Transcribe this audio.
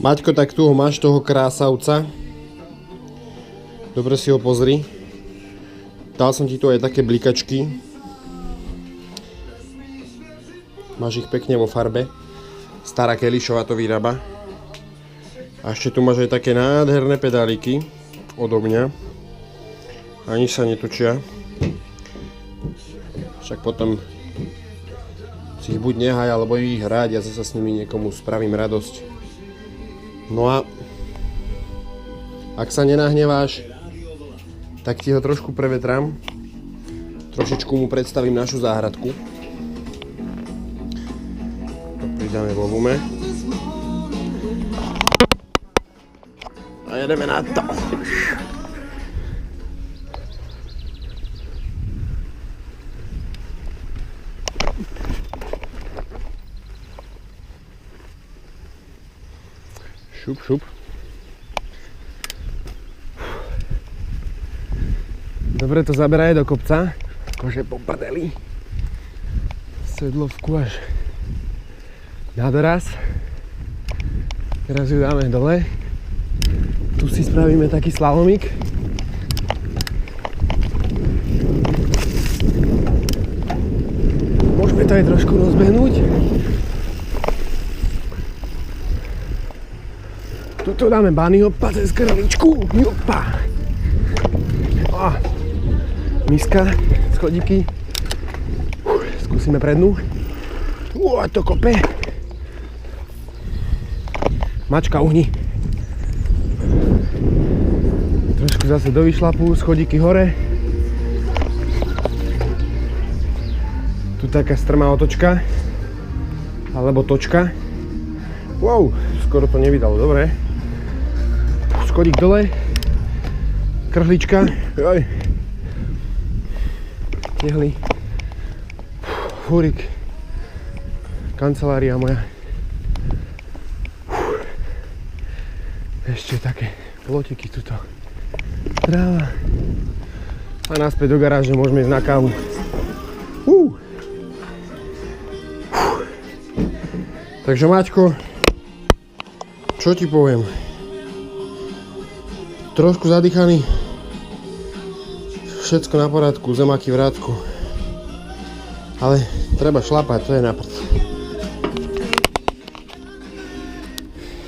Maťko, tak tu ho máš, toho krásavca. Dobre si ho pozri. Dal som ti tu aj také blikačky. Máš ich pekne vo farbe. Stará Kelišová to vyrába. A ešte tu máš aj také nádherné pedáliky odo mňa. Ani sa netučia. Však potom si ich buď nehaj, alebo ich hrať, ja zase s nimi niekomu spravím radosť. No a ak sa nenahneváš, tak ti ho trošku prevetrám. Trošičku mu predstavím našu záhradku. To pridáme vo gume. A jedeme na to. Šup, šup. Dobre to zaberaj do kopca. Akože po prdeli. Sedlovku až na doraz. Teraz ju dáme dole. Tu si spravíme taký slalomík. Môžeme to aj trošku rozbehnúť. Tuto dáme bunny hopa cez krličku. Jopa. Miska, schodíky. Skúsime prednú. To kope. Mačka, uhni. Trošku zase do vyšlapu, schodíky hore. Tu taká strmá otočka. Alebo točka. Wow, skoro to nevydalo, dobre. Schodík dole, krhlička, joj, tehly, fúrik, kancelária moja, ešte také plotiky tuto, tráva a naspäť do garáže môžeme ísť na kávu. Takže Maťko, čo ti poviem? Trošku zadýchaný, všetko na poriadku, zemáky v rádku, ale treba šlapať, to je na prd.